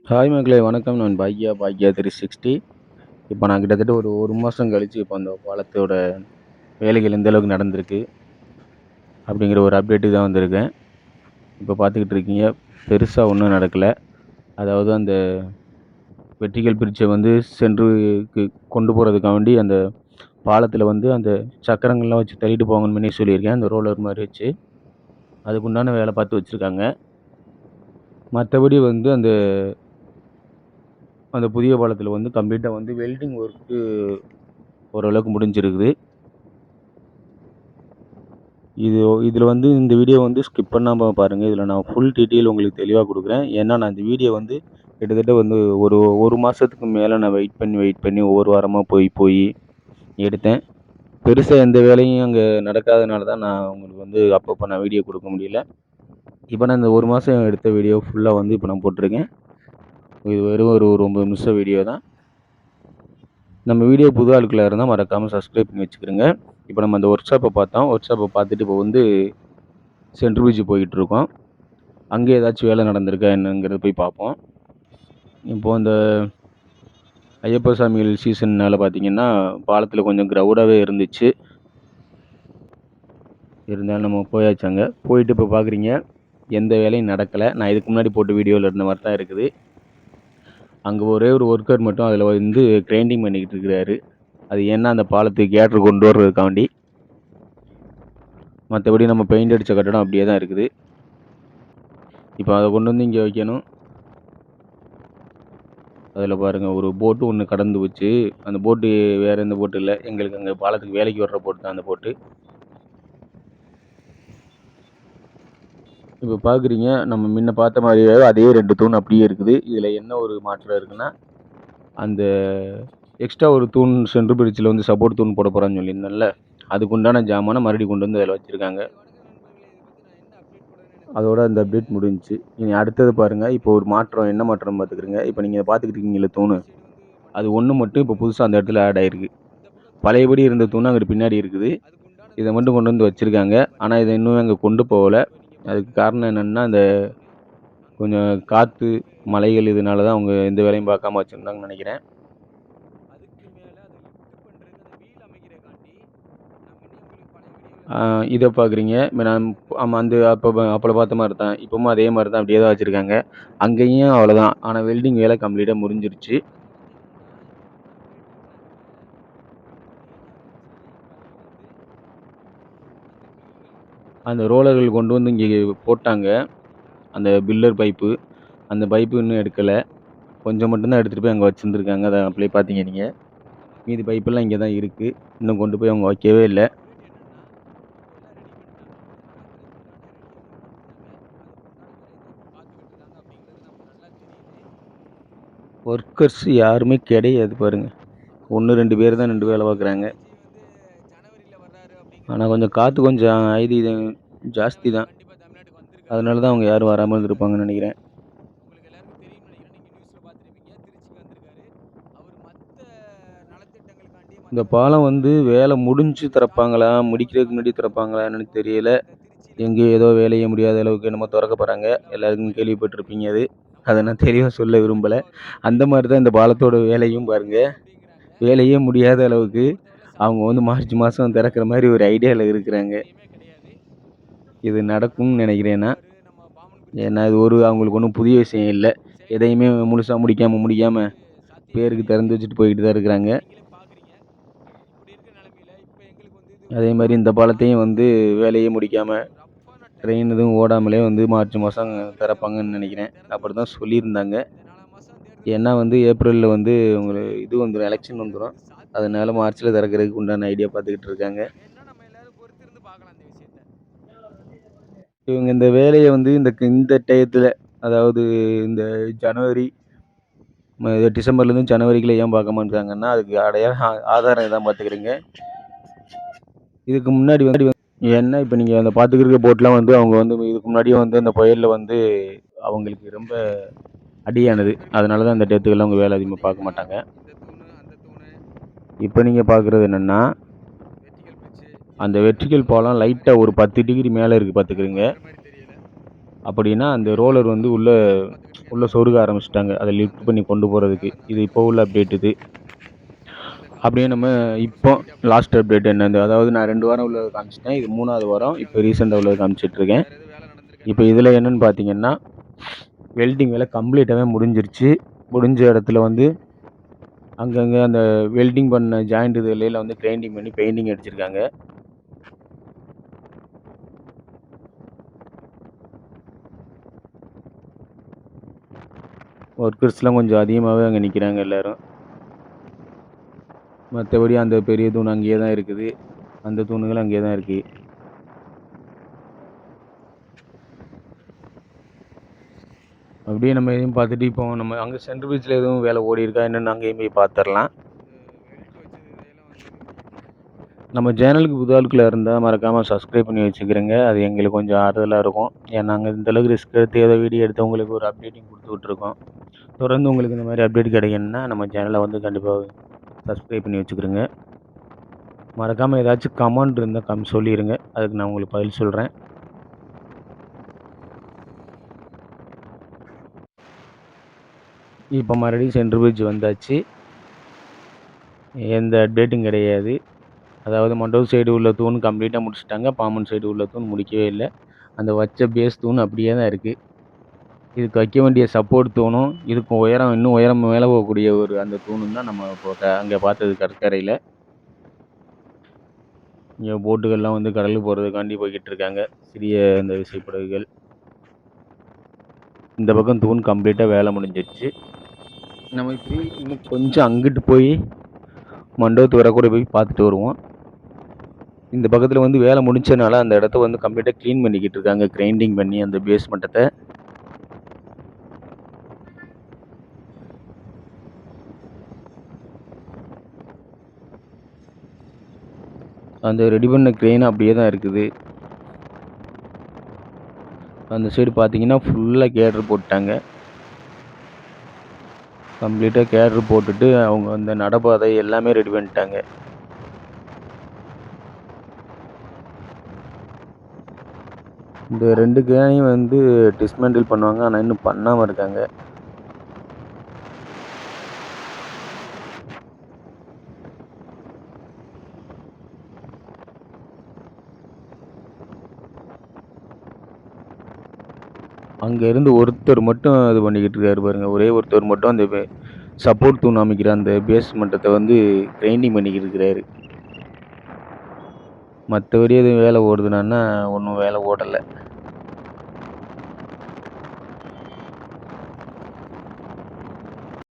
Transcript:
Hi மக்களே வணக்கம். நான் பாக்யா 360. இப்போ நான் கிட்டத்தட்ட ஒரு மாதம் கழிச்சு இப்போ அந்த பாலத்தோட வேலைகள் எந்த அளவுக்கு நடந்திருக்கு அப்படிங்கிற ஒரு அப்டேட்டுக்கு தான் வந்திருக்கேன். இப்போ பார்த்துக்கிட்டு இருக்கீங்க, பெருசாக ஒன்றும் நடக்கலை. அதாவது அந்த வெர்டிகல் பிரிட்ஜை வந்து சென்ட்ருக்கு கொண்டு போகிறதுக்காண்டி அந்த பாலத்தில் வந்து அந்த சக்கரங்கள்லாம் வச்சு தள்ளிட்டு போங்கன்னு முன்னே சொல்லியிருக்கேன். அந்த ரோலர் மாதிரி வச்சு அதுக்குண்டான வேலை பார்த்து வச்சுருக்காங்க. மற்றபடி வந்து அந்த அந்த புதிய பாலத்தில் வந்து கம்ப்ளீட்டாக வந்து வெல்டிங் ஒர்க்கு ஓரளவுக்கு முடிஞ்சிருக்குது. இதில் வந்து இந்த வீடியோ வந்து ஸ்கிப் பண்ணாமல் பாருங்கள். இதில் நான் ஃபுல் டீட்டெயில் உங்களுக்கு தெளிவாக கொடுக்குறேன். ஏன்னா நான் இந்த வீடியோ வந்து கிட்டத்தட்ட வந்து ஒரு மாதத்துக்கு மேலே நான் வெயிட் பண்ணி ஒவ்வொரு வாரமாக போய் எடுத்தேன். பெருசாக எந்த வேலையும் அங்கே நடக்காதனால தான் நான் உங்களுக்கு வந்து அப்பப்போ நான் வீடியோ கொடுக்க முடியல. இப்போ நான் இந்த ஒரு மாதம் எடுத்த வீடியோ ஃபுல்லாக வந்து இப்போ நான் போட்டிருக்கேன். இது வெறும் ஒரு 9 நிமிஷம் வீடியோ தான். நம்ம வீடியோ புது ஆட்களாக இருந்தால் மறக்காமல் சப்ஸ்கிரைப் பண்ணி வச்சுக்கிறோங்க. இப்போ நம்ம அந்த ஒர்க் ஷாப்பை பார்த்துட்டு இப்போ வந்து சென்ட்ரல் பிரிட்ஜ் போயிட்டுருக்கோம். அங்கே ஏதாச்சும் வேலை நடந்திருக்கா என்னங்கிறத போய் பார்ப்போம். இப்போது அந்த ஐயப்ப சாமிகள் சீசன்னால் பார்த்திங்கன்னா பாலத்தில் கொஞ்சம் க்ரௌடாகவே இருந்துச்சு. இருந்தாலும் நம்ம போயாச்சு. அங்கே போயிட்டு இப்போ பார்க்குறீங்க, எந்த வேலையும் நடக்கலை. நான் இதுக்கு முன்னாடி போட்ட வீடியோவில் இருந்த மாதிரி தான் இருக்குது. அங்கே ஒரே ஒரு ஒர்க்கர் மட்டும் அதில் வந்து கிரைண்டிங் பண்ணிக்கிட்டு இருக்கிறாரு. அது ஏன்னா அந்த பாலத்துக்கு கேட்ரு கொண்டு வர்றதுக்காண்டி. மற்றபடி நம்ம பெயிண்ட் அடித்த கட்டடம் அப்படியே தான் இருக்குது. இப்போ அதை கொண்டு வந்து இங்கே வைக்கணும். அதில் பாருங்கள், ஒரு போட்டு ஒன்று கடந்து வச்சு, அந்த போட்டு வேறு எந்த போட்டு இல்லை, எங்களுக்கு அங்கே பாலத்துக்கு வேலைக்கு வர்ற போட்டு தான் அந்த போட்டு. இப்போ பார்க்குறீங்க, நம்ம முன்ன பார்த்த மாதிரியே அதே 2 தூண் அப்படியே இருக்குது. இதில் என்ன ஒரு மாற்றம் இருக்குன்னா, அந்த எக்ஸ்ட்ரா ஒரு தூண் சென்ட்ரல் பிரிட்ஜில் வந்து சப்போர்ட் தூண் போட போகிறான்னு சொல்லியிருந்தேன்ல, அதுக்குண்டான ஜாமானை மறுபடியும் கொண்டு வந்து அதில் வச்சுருக்காங்க. அதோட அந்த அப்டேட் முடிஞ்சுச்சு. இனி அடுத்தது பாருங்கள், இப்போ ஒரு மாற்றம் என்ன மாற்றம்னு பார்த்துக்கிறீங்க. இப்போ நீங்கள் பார்த்துக்கிட்டு இருக்கீங்களே தூண், அது ஒன்று மட்டும் இப்போ புதுசாக அந்த இடத்துல ஆட் ஆகிருக்கு. பழையபடி இருந்த தூண் அங்கிட்டு பின்னாடி இருக்குது. இதை மட்டும் கொண்டு வந்து வச்சுருக்காங்க. ஆனால் இதை இன்னும் அங்கே கொண்டு போகலை. அதுக்கு காரணம் என்னென்னா, அந்த கொஞ்சம் காற்று மலைகள் இதனால தான் அவங்க எந்த வேலையும் பார்க்காம வச்சுருந்தாங்கன்னு நினைக்கிறேன். இதை பார்க்குறீங்க, நான் ஆமாம் அந்த அப்போ பார்த்த மாதிரி தான், இப்போவும் அதே மாதிரி தான் அப்படியே தான் வச்சுருக்காங்க. அங்கேயும் அவ்வளோதான். ஆனால் வெல்டிங் வேலை கம்ப்ளீட்டாக முடிஞ்சிருச்சு. அந்த ரோலர்கள் கொண்டு வந்து இங்கே போட்டாங்க. அந்த பில்லர் பைப்பு, அந்த பைப்பு இன்னும் எடுக்கலை. கொஞ்சம் மட்டும்தான் எடுத்துகிட்டு போய் அங்கே வச்சுருந்துருக்காங்க. அதை அப்படியே பார்த்தீங்க நீங்கள். மீதி பைப்பெல்லாம் இங்கே தான் இருக்குது. இன்னும் கொண்டு போய் அவங்க வைக்கவே இல்லை. ஒர்க்கர்ஸ் யாருமே கிடையாது பாருங்கள். 1, 2 பேர் தான் நின்று வேலை பார்க்குறாங்க. ஆனால் கொஞ்சம் காற்று கொஞ்சம் ஐடி ஜாஸ்தி தான். அதனால தான் அவங்க யாரும் வராமல் இருந்திருப்பாங்கன்னு நினைக்கிறேன். இந்த பாலம் வந்து வேலை முடிஞ்சு திறப்பாங்களா, முடிக்கிறதுக்கு முன்னாடி திறப்பாங்களான்னு தெரியல. எங்கேயோ ஏதோ வேலையே முடியாத அளவுக்கு என்னமோ திறக்க போகிறாங்க. எல்லாருக்கும் கேள்விப்பட்டிருப்பீங்க அது. அதை நான் தெளிவாக சொல்ல விரும்பலை. அந்த மாதிரி தான் இந்த பாலத்தோட வேலையும் பாருங்கள். வேலையே முடியாத அளவுக்கு அவங்க வந்து மார்ச் மாதம் திறக்கிற மாதிரி ஒரு ஐடியாவில் இருக்கிறாங்க. இது நடக்கும்னு நினைக்கிறேன்னா, ஏன்னா இது அவங்களுக்கு ஒன்றும் புதிய விஷயம் இல்லை. எதையுமே முழுசாக முடிக்காமல் பேருக்கு திறந்து வச்சுட்டு போய்கிட்டு தான் இருக்கிறாங்க. அதே மாதிரி இந்த பாலத்தையும் வந்து வேலையே முடிக்காமல் ட்ரெயின் எதுவும் ஓடாமலே வந்து மார்ச் மாதம் திறப்பாங்கன்னு நினைக்கிறேன். அப்படி தான் சொல்லியிருந்தாங்க. ஏன்னா வந்து ஏப்ரலில் வந்து உங்களுக்கு இது வந்துடும், எலெக்ஷன் வந்துடும். அதனால மார்ச்சில் திறக்கிறதுக்கு உண்டான ஐடியா பார்த்துக்கிட்டு இருக்காங்க. இவங்க இந்த வேலையை வந்து இந்த டயத்தில், அதாவது இந்த ஜனவரி டிசம்பர்லேருந்து ஜனவரிக்குள்ளே ஏன் பார்க்க மாட்டாங்கன்னா, அதுக்கு ஆதாரம் இதான் பார்த்துக்கிறீங்க. இதுக்கு முன்னாடி வந்து ஏன்னா இப்போ நீங்கள் அந்த பார்த்துக்கிற போட்லாம் வந்து அவங்க வந்து இதுக்கு முன்னாடியே வந்து அந்த புயலில் வந்து அவங்களுக்கு ரொம்ப அடியானது. அதனால தான் அந்த டெத்துக்கெல்லாம் அவங்க வேலை அதிகமாக பார்க்க மாட்டாங்க. இப்போ நீங்கள் பார்க்குறது என்னென்னா, அந்த வெர்டிகல் பாலம் லைட்டாக ஒரு 10 டிகிரி மேலே இருக்குது பார்த்துக்கிறீங்க. அப்படின்னா அந்த ரோலர் வந்து உள்ளே உள்ள சொருக ஆரம்பிச்சுட்டாங்க. அத லிஃப்ட் பண்ணி கொண்டு போறதுக்கு. இது இப்போ உள்ள அப்டேட் இது. அப்படியே நம்ம இப்போ லாஸ்ட் அப்டேட் என்னது, அதாவது நான் 2 வாரம் உள்ளத காமிச்சுட்டேன். இது 3வது வாரம். இப்போ ரீசெண்டா உள்ளத காமிச்சிட்டுருக்கேன். இப்போ இதில என்னன்னு பார்த்தீங்கன்னா, வெல்டிங் வேலை கம்ப்ளீட்டாவே முடிஞ்சிருச்சு. முடிஞ்ச இடத்துல வந்து அங்கங்க அந்த வெல்டிங் பண்ண ஜாயிண்ட் இதுலைலாம் வந்து கிரைண்டிங் பண்ணி பெயிண்டிங் அடிச்சிருக்காங்க. ஒர்க்கர்ஸ்லாம் கொஞ்சம் அதிகமாவே அங்க நிக்கிறாங்க எல்லாரும். மத்தபடி அந்த பெரிய தூண் அங்கேயே தான் இருக்குது. அந்த தூணுகள் அங்கேயே தான் இருக்கு. அப்படியே நம்ம இதையும் பார்த்துட்டு இப்போ நம்ம அங்க சென்ட்ரல் பிரிட்ஜ்ல எதுவும் வேலை ஓடியிருக்கா என்னன்னு அங்கேயும் போய் பார்த்துரலாம். நம்ம சேனலுக்கு புது ஆட்களா இருந்தா மறக்காம சப்ஸ்கிரைப் பண்ணி வச்சுக்கிறங்க. அது எங்களுக்கு கொஞ்சம் ஆறுதலா இருக்கும். ஏன்னா நாங்க இந்த அளவுக்கு ரிஸ்க் எடுத்து ஏதோ வீடியோ எடுத்து உங்களுக்கு ஒரு அப்டேட்டிங் குடுத்துக்கிட்டுருக்கோம். தொடர்ந்து உங்களுக்கு இந்த மாரி அப்டேட் கிடைக்கணும்னா நம்ம சேனல வந்து கண்டிப்பா சப்ஸ்கிரைப் பண்ணி வச்சுக்கிறங்க. மறக்காம ஏதாச்சும் கமெண்ட் இருந்தா சொல்லிருங்க. அதுக்கு நான் உங்களுக்கு பதில் சொல்றேன். இப்ப மறுபடியும் சென்ட்ரல் பிரிட்ஜ் வந்தாச்சு. எந்த அப்டேட்டும் கிடையாது. அதாவது மண்டபம் சைடு உள்ள தூண் கம்ப்ளீட்டா முடிச்சுட்டாங்க. பாம்பன் சைடு உள்ள தூண் முடிக்கவே இல்ல. அந்த வச்ச பேஸ் தூண் அப்படியே தான் இருக்கு. இதுக்கு வைக்க வேண்டிய சப்போர்ட் தூணும், இதுக்கு உயரம் இன்னும் உயரம் மேல போகக்கூடிய ஒரு அந்த தூணும் தான் நம்ம இப்போ அங்க பார்த்தது கடற்கரையில. இங்க போட்டுகள்லாம் வந்து கடலுக்கு போறதுக்காண்டி போய்க்கிட்டு இருக்காங்க. சிறிய இந்த விசைப்படகுகள். இந்த பக்கம் தூண் கம்ப்ளீட்டா வேலை முடிஞ்சிருச்சு. நம்ம இப்படி இன்னும் கொஞ்சம் அங்கிட்டு போய் மண்டபத்து வர கூட போய் பார்த்துட்டு வருவோம். இந்த பக்கத்துல வந்து வேலை முடிச்சனால அந்த இடத்த வந்து கம்ப்ளீட்டா கிளீன் பண்ணிக்கிட்டு இருக்காங்க. கிரைண்டிங் பண்ணி அந்த பேஸ் மட்டத்த. அந்த ரெடி பண்ண கிரெயின் அப்படியே தான் இருக்குது. அந்த சைடு பார்த்தீங்கன்னா, ஃபுல்லா கேடர் போட்டாங்க. கம்ப்ளீட்டா கேடர் போட்டுட்டு அவங்க அந்த நடைபாதை எல்லாமே ரெடி பண்ணிட்டாங்க. இந்த 2 கேனையும் வந்து டிஸ்மேண்டில் பண்ணுவாங்க. ஆனா இன்னும் பண்ணாம இருக்காங்க. அங்க இருந்து ஒருத்தர் மட்டும் இது பண்ணிக்கிட்டு இருக்காரு பாருங்க. ஒரே ஒருத்தர் மட்டும் அந்த சப்போர்ட் தூண் அமைக்கிற அந்த பேஸ் மட்டத்த வந்து கிரைண்டிங் பண்ணிக்கிட்டு இருக்கிறாரு. மத்தபடி எதுவும் வேலை ஓடுதுனான்னா, ஒண்ணும் வேலை ஓடல.